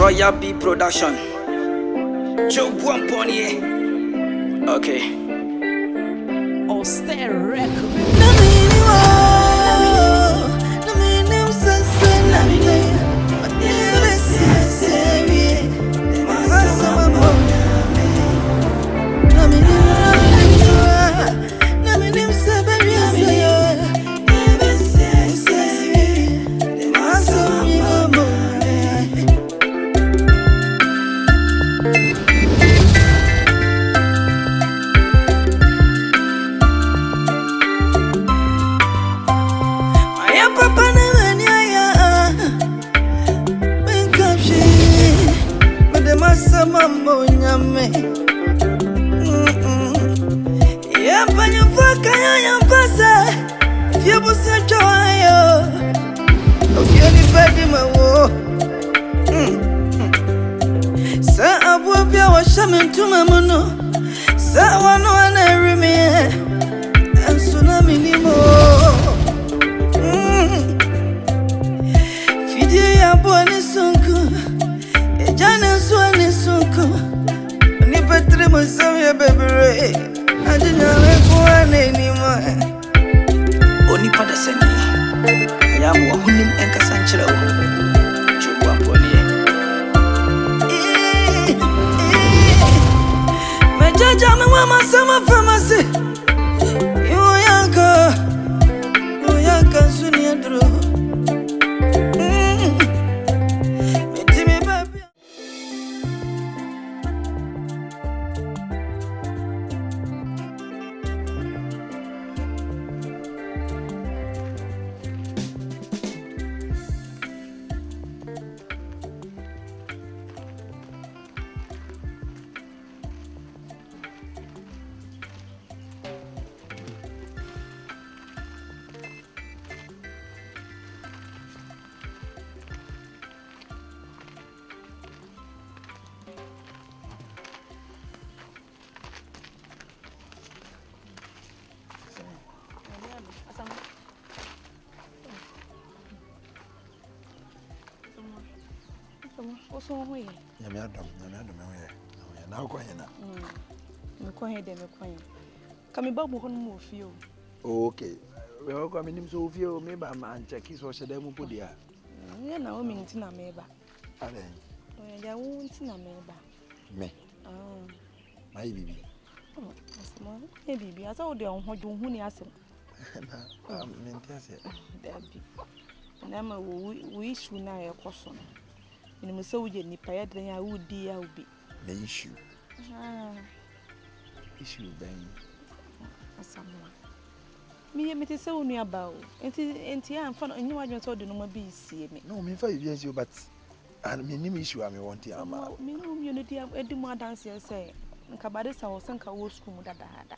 Royal B Production. Joe Buamponier. Okay. Austere Record. Shamin to Mamono, Sawano and every man, and Tsunami Nimo. Fidia Bonnie Sunku, a Jana Swanny Sunku, Nipatrimo Samia Baby. I didn't know one anymore. Only Padasani. I am Wahunim and Cassanchelo. Joe Buamponier. Jama mama sama famasi Yoyanka Sunia Dro Metimi baby What's wrong with you? Yamiadam, now going now. Come back one more few. Okay, we are coming in so few, maybe I'm and check his or Shadam Pudia. Yeah, now I'm in Tina Meba. Are I won't Tina Meba. me? My baby. Oh, maybe I told you on what you want to ask him. And I'm a wish you now a question. And so we get Nipaya, then I would be. The issue. Issue, Ben. Someone. Me, I'm so nearby. And I'm fun, and you are told the number be see me. No, me 5 years, but I mean, issue I may want to am out. Me, unity of Eddie Dance, say, and Cabadis, I was sunk a war school that I had.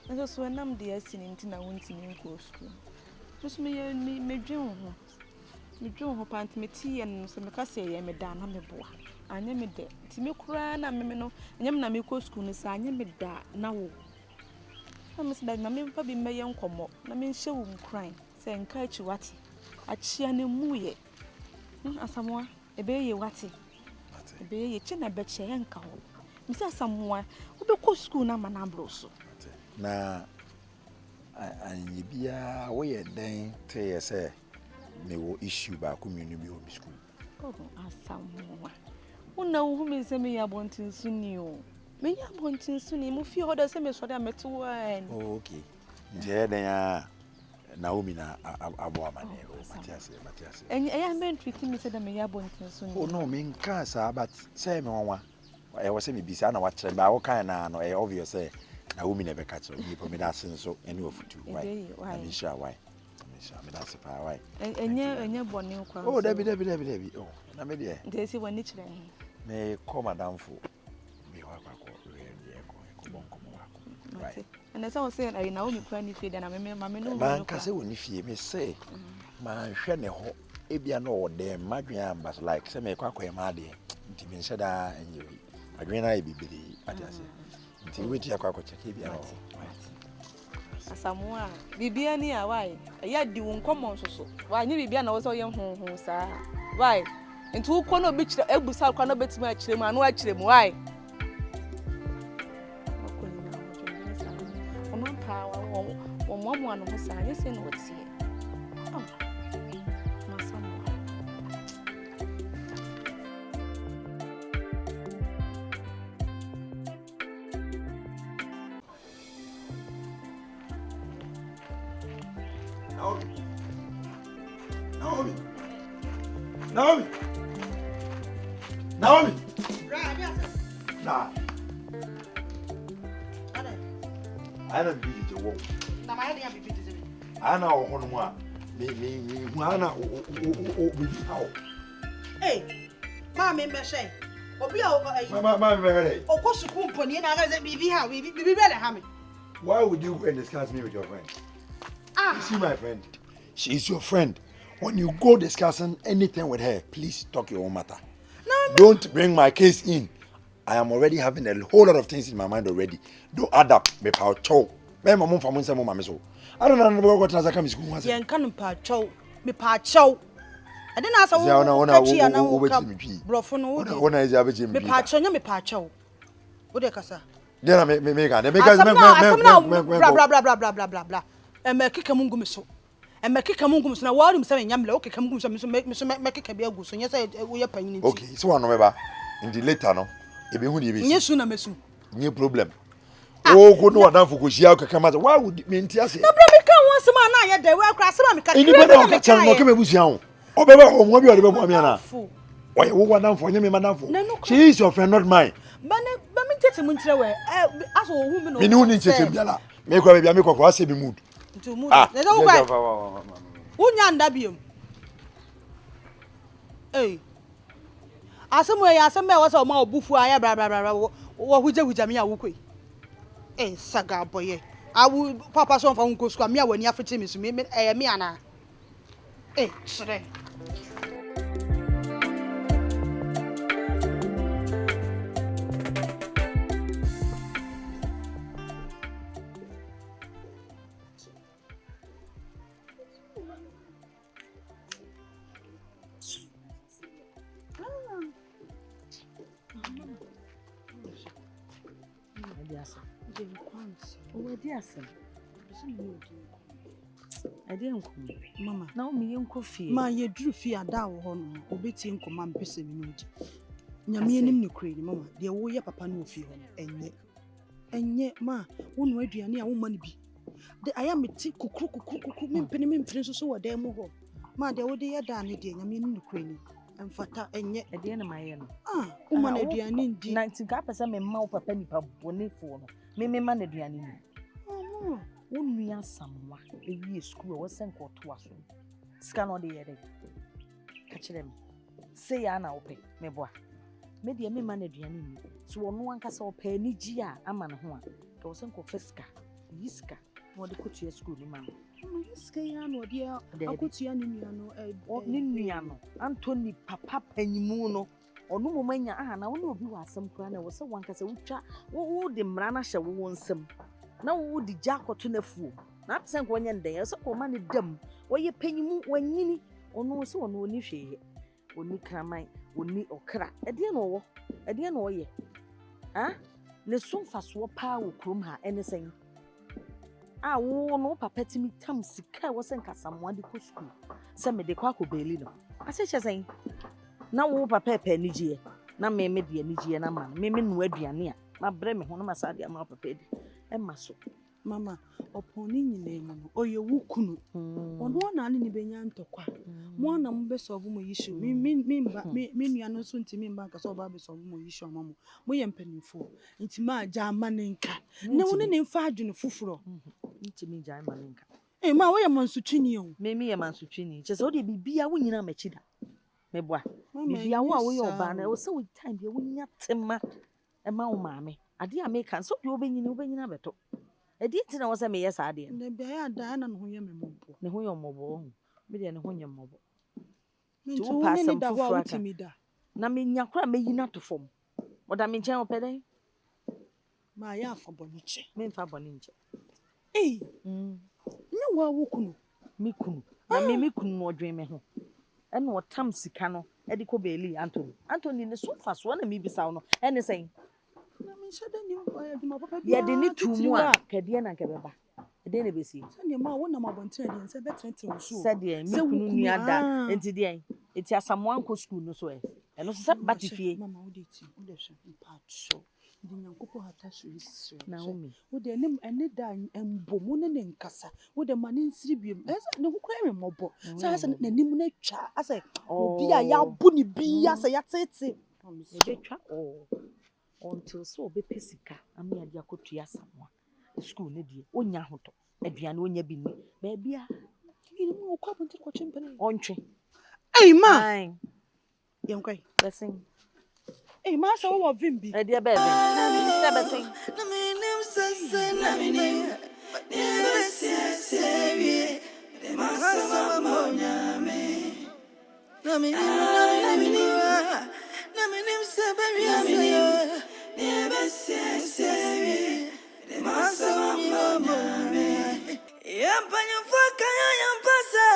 And also, when I'm the in Tina, went in school. Just me dream. Me dream her pant me tea and some cassay and me down on me boy. I name it there. Timmy cry, and I know, and I'm not me co school, and I name it that now. I must let my baby may young come up. I mean, show him crying, saying, catch you what? I cheer no muye. As someone, a baby watty. A baby chin a bet she ain't cow. Mr. Someone who be co school now, man, Ambroso. Now, and you be away at then, tell you, say. Me will issue back community home school. Oh, someone. Who know who may say me a wanting soon you? Me a wanting soon you move your other same as what I met to one. Oh, okay. There they are. Naomi na Abuaman. Matthias. And I am meant treating me said that me a wanting soon. Oh, no, mean cancer, but say me one. I was saying, Bissana watching by all kind of no obvious say. Naomi never catch on you for me that so any of you. Why? I'm sure why. That's a power. And you're born new. Oh, Debbie. Oh, I'm a dear. They see one each day. May come down for me. And as I was saying, I know me cranny feed and I remember my no man. Cassay, when if you may say, man, Shane, if you know, the Madrian, but like some a quack, my dear, Timmy said, and you, Madrina, be busy. I just until we take a quack, Samoa, Bibia near why? A yard do come on so. Why, you be also young home, sir? Why? Into who kono beach the ebusa kono bet me achire mu anu achire mu why? Ono pa wo mo anu ho sa anye se no tie. Naomi. Right, yes. Nah. I don't be the woman. Now my idea be busy. I know one. Me, Juana, how? Hey, Mamma, me say. Obi o My very. o ko sukun poni na ga say bibi ha bibi better ha me. Why would you go and discuss me with your friend? You see my friend? She is your friend. When you go discussing anything with her, please talk your own matter. No. Don't bring my case in. I am already having a whole lot of things in my mind already. Don't add up. Me power chow. Me mama from one mama so. I don't know what has come school. Yen kan pa chow. Me pa chow. I didn't ask ona brofo no ona is abeje me pa chow nya me pa chow. Wo de kasa. Then me can. Me blah. Me kika mungu me so. And make a mungus now. What I'm saying, Yamla, okay, come so make a be a goose. And yes, we are paying. Okay, so I know in the later no. If you would yes, soon, no problem. Oh, good no enough for Kushia come out. Why would it mean to say? No, me can't want some man. I there, well, cross some. Anybody can come with you. Oh, baby, oh, what you are about me. Why you want down for him, madam? She is your friend, not mine. But me take him into the way. As a woman, you know, make a say be mood. To move. There's no way. Unyanda biom. Hey. Asome was o ma obufu aya bra wo huja me awukwe. Eh saga boy. Awu papa so fa nko school me awani afete me so me me ana. Eh sire. I didn't come, Mama. Now me young coffee. Ma ye drew fear down on obeti in command person minute. Yamianim no crane, Mama, dear warrior papa no fear, and yet, ma, one way near a woman be. The I am a tick cook, penny princess or damn more. Ma, there would be a danny dear Yamin no crane, and fata and yet at the end of my end. Ah, woman, a dear indeed. 90 gappers and mouth a penny pub, bonnet for me, man, a dear. Oh, one we are someone a year school was sent to us. Scan on the head. Catch them. Say, Anna, pay, me boy. Maybe a man a dear. So no one can saw penny gia, a man who was Uncle Fesca, Yiska, or the coach school, man. Yiska, dear, the coach Niniano, Antony, Papa, Pennymuno, or no mania, and I know you are some cranner was so one can say, oh, the Mrana shall want some. Now would the jack or to the fool. Not send 1 day, so command them. Why you pay you when you or no so no niche. Only cramine, only or crack. I didn't know ye. Ah, the soon fast swap power crum her anything. Ah, no papeti me tam sick wasn't someone the school. Send me the quack belino. I said, saying, now whoop a pepper nigia. Now me made the nigia and a man, me mean where you are near. My breme, one of my side, I'm up paid. Maso mama oponi nyinenyo no oye wukunu ono na ani benya ntokwa mo na mbe solve mo issue me nua no so ntimi mba ka so ba be solve mo issue mama mo ye mpanifo ntima aja amanenka na woni ne mfa adwene fufuro ntimi aja amanenka ma wo ye mansutwini o me ye mansutwini che so de bibia wo nyina machida me boa bibia wo a wo ye oba na wo se wo time bia wo nya tema ma wo maame ade a make so de obenyina beto edi ntina wo se me yes ade na bia ada na no ho ye memombo ne ho ye omombo me de ne ho nye mombo tu pasam fufura na me nya kora me yina to fom oda me nchen opede ma ya afa boniche me mfa boniche nya wa wo kunu me kunu na me kunu no odwen me ho and what tam sika no e de ko beli Anthony ne so fa so na mi bisa no ene sen na me shade ni adwuma papa bi ye de ni tumu a kede na nke beba e de na besi sane ma wona ma bontere de nse betente wo so said ye me kunu ni ada enti de enti asamo anko school no so e no so se batifie mama wo de ti wo de hwe mpacho di nyankopo hata so isre Naomi wo de enim ene da embomu ne nkasa wo de mane nsiri biem ne kokora me mobo sa sa na nim na twa asa obi a ya bu ni bi asa ya tete e betwa until so be pesika ami ade akotua asamo school ne die onya hoto aduane onya bi ni ba bia ni mo kwa bonte ko chempene ontwe ei ma ai yenkwai blessing ei ma sa wo vimbi e dia bebe na blessing Na minim sese na minim. Nebesesewie. De masa monyame. Na minim. Na minim sebewie. Nebesesewie. De masa monyame. Yampanyo fakaya yampasa.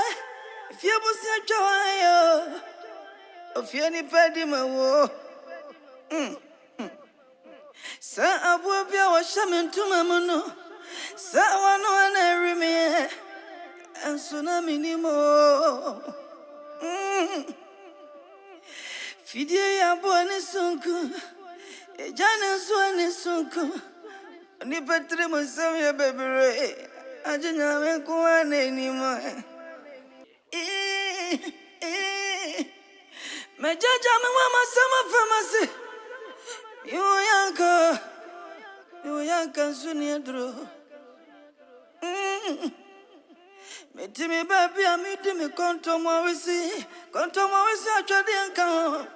Fia busia chawayo. Ofia ni pedi mawo. Sa abu bia wa shamentuma mono. Sa wano anerime. Ensuna minimo. Fidie ya bwani sunku. Ejane suani sunku. Ni petre musami ya bebere. Ajinya mekuwa nenimo. Mejaja mwa sama famasi. You yanka suniedro. Metimi baby amidimi konto mwawisi achwadi yanka.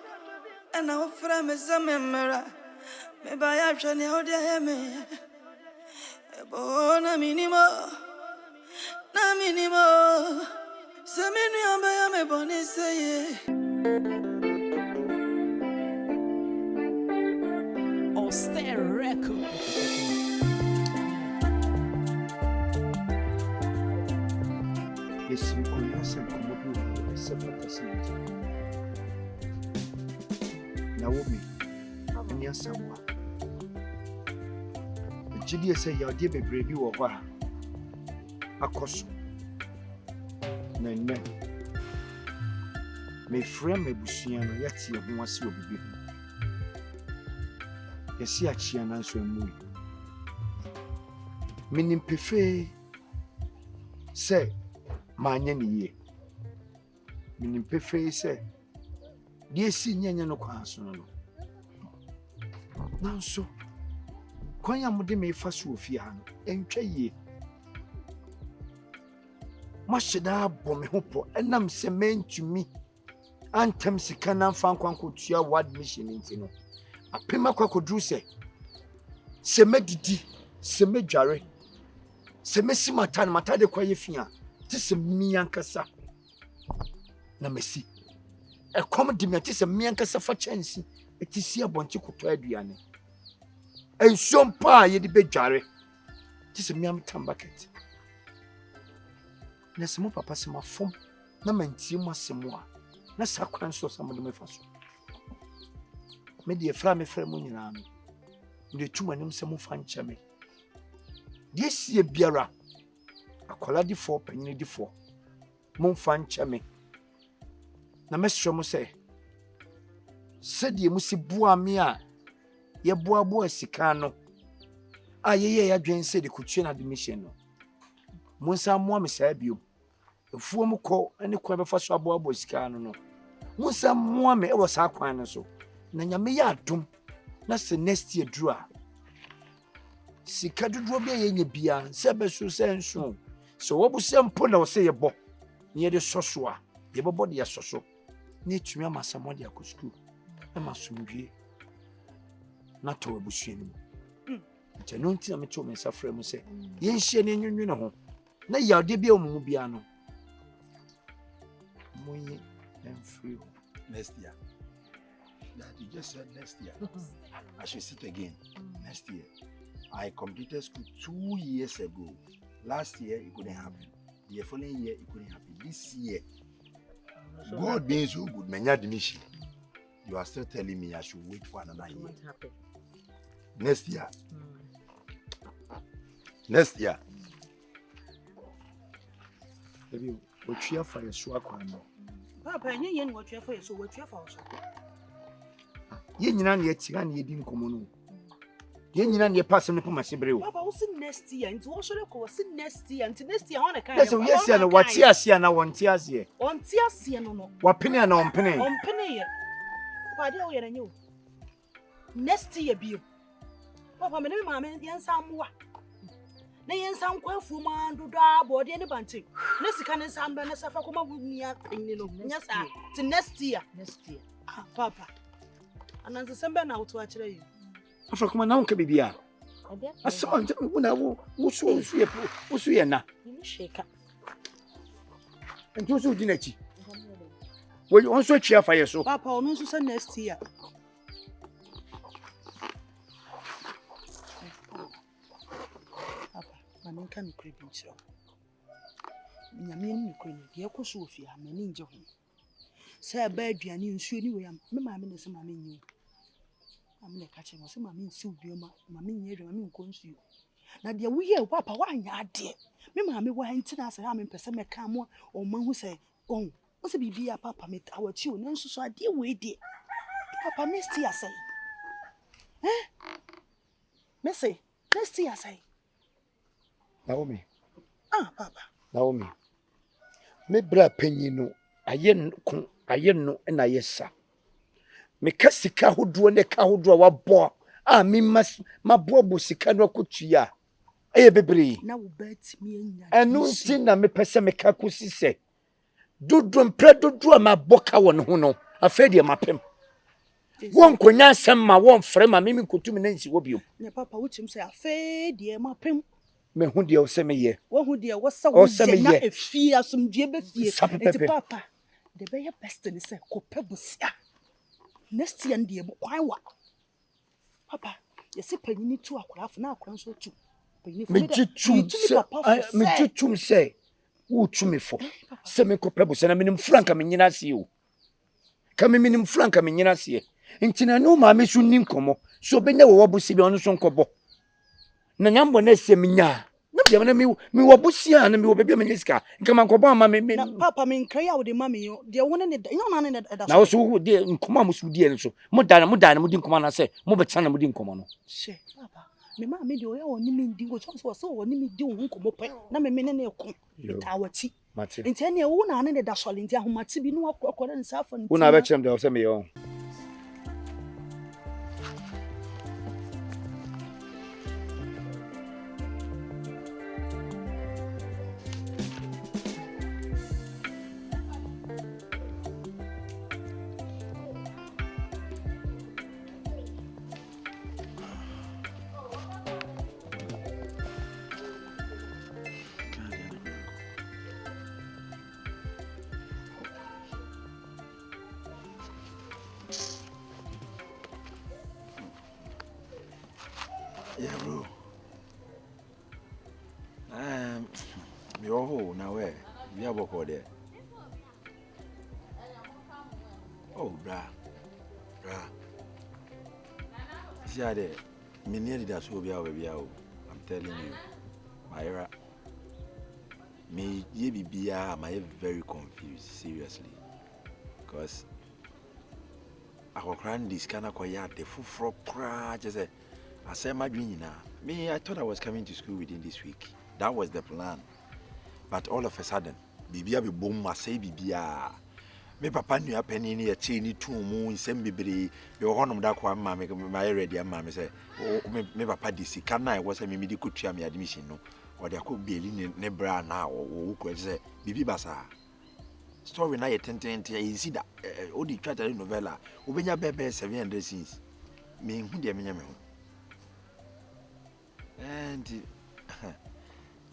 Ena ofra mesa memera. Meba ya chani odia yeme. Ebo na minimo. Seminu yambe yame boni seye. Yes, you can ask and come up with a separate facility. Naomi, and yes, someone. The Julia say your dear baby over a cost. Nene. May frame a busiano yet see who wants to be. Yes, see a chian answer movie. Meaning, prefer say. Manya ni ye minim pefe se die si nyanya no kwaso no nanso kwanya mode me fa so ofie ha no entwa ye mashida bɔ me ho po enam se mentumi antem sika na mfa nkwanko tua wa admission nti no apema kwakodru se medidi se medware se mesimata na matade kwaye fia tise miankasa na mesi ekom di me tise miankasa fa chansi etisi abonche koto aduane ensom pa ye di bedware tise miam tambucket na semo papa sema fom na mantie mu asemo a na sakwan so samo de me fa so me de fra mu nyina no de tumanim semo fa nchame de sie biara akola di 4 panyini di 4 momfa nchame na mesro mo se die musi bua me a ye boa sika no a ye ya dwen se de kutue na admission no monsa mo me sa bio efuo mu ko ene ko be fa so aboa sika no monsa mo me e wo sa kwan no so na nyame ya adom na se next year dru a sika dodo bia ye nya bia se be so se nso so wo busem po na wo se ye bo ne de soso a ye bobo de ye soso ne tumi amasamo de akosku e masomdwie na to abusua ni nti no nti na me to me safra mu se ye nhie ne nwunwu ne ho na ya de bia omu bia no moyi and free next year. That you just said next year. I should sit again next year. I completed school 2 years ago. Last year it couldn't happen. The following year it couldn't happen. This year God being so good, many admission. You are still telling me I should wait for another year. What happened? Next year. Next year. Maybe we cheer for your swag one. Papa, you what you for so what you for so. Ye nyina na ye tiga na ye di nkomo no. Ye nyina na ye pass me poma sebre o. Papa, what's next year? Into what should I call next year? Into next year, I want to carry. Yes, yes, ya na wati asia na wonti asie. On tears, no. Wapene na ompene. On penny. Papa, dear, we are new. Next year, be. Papa, me no mamma, the answer. Na yen san kwafu ma dodo abode ne bante na sika ne san be ne safa koma bunia penni no nya sa ti next year ah papa ananse sembe na woto a kire yi Afa kuma na wonka bibia asa onje una wo so ye na Ni sheka. nti so gina chi wo on so chia fa ye so papa onu so say next year Mami kan kure bi nchiro. Nyame ni kure ni de ko so ofia mani nje ho. Say ba aduane nsuo ni we am. Me maame ne se maame nyi. Maame ne ka che mo se maame nsi obioma, maame nyi adwa maame nko nsuo. Na de wo ye papa wa anya ade. Me maame wa ntina se ha me pese me ka mo o ma hu se on. O se bibia papa me awachi o na nso so ade we de. Papa next year say. Me say next year say. Naomi. Ah, Papa. Naomi. Me bra panyin no aye no na yesa. Me kasika hodo ne ka hodo wabo a me maboabo sika no akotua. Eye bebre. Na wo bet me anya. Enu nti na me pese me ka kosi se. Dodo mpre dodo ma boka won ho no. Afa de mapem. Won konya asem ma won frɛ ma me nkotumi na nsi wo bio. Ne papa wo chim se afa de mapem. Me hu de o se me ye. Wo hu de wo sa wo na efie asomdue be fie. Eti papa. De be ye best ni se ko pebusia. Next year de bo kwan wa. Papa, ye se panyini tu akora afo na akora nso tu. Panyini fo me jitum se wo tumi fo. Se me ko pebusia na minim franka me nyina se o. Ka me minim franka me nyina se. Ntina no ma me su ni nkomo. So benya wo wobusi bi ono so nkobo. Na nyambo na se minya na bia na mi wo busia na mi wo bebia menyiska nka man kobo ama me na papa me nkra ya wo de mama yo de wona ne nya na ne da na wo so de nkoma musu de nso mo da na mo di nkoma na se mo be tsana mo di nkoma no she papa me ma me de o ya woni mi ndi go so woni mi di wo nkomo pe na me ne ne ko tawachi nti ene wo na ne da sole nti ahomati bi no akokore nsa afo nti wo na be chem de o se me yo Yeah, bro. Your home now where? We have work there. Oh, bra. See there. Me nearly that's who we are. I'm telling you, Myra. Me ye be am I very confused, seriously, because our grand this kind of quiet the full frog cry just say. I said my dream now. Me, I thought I was coming to school within this week. That was the plan. But all of a sudden, Bibia be boom, I say Bibia. Me papa knew a penny near chainy 2 moons, same baby. Your honor that one, mamma, my ready, and mamma say, oh, me papa this, can I was a mimidi could try me admission, no, or there could be a linen nebra now, or who could say, Bibi Bassa. Story now, 10 you see that, Odi Chatter novella, Ubenya Bebe 700 scenes. Me, who dear me. And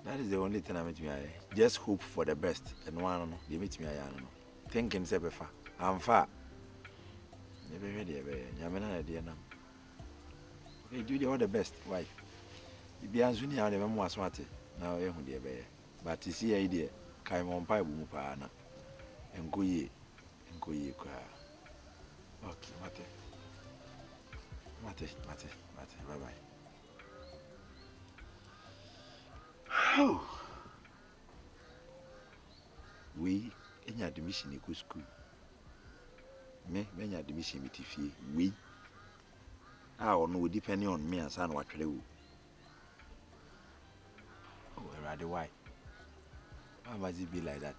that is the only thing I meet me. Just hope for the best. And one, they meet me. Thinking, say, I'm far. Never ready, Yamana idea now. Okay, do all the best. Why? If you answer me, I never was smarty. Now, dear bear. But you see, idea, Kaimon Pai Bumupana and go ye. Go ye cry. Okay, Mate. Bye bye. We any admission in school. Me many admission with fee. We our no depending on me and son what they will. Oh, rather why? Why must it be like that?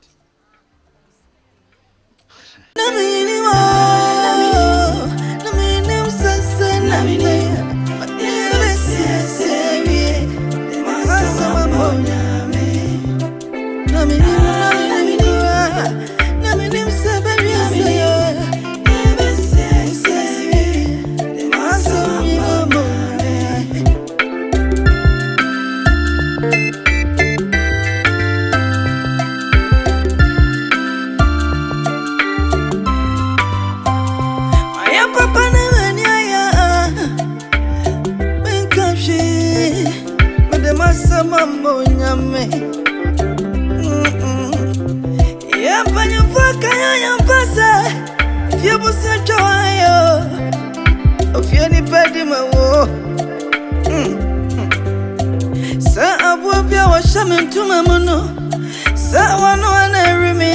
Sa abu bia wa shamin tu mamuno. Sa wano ana rimi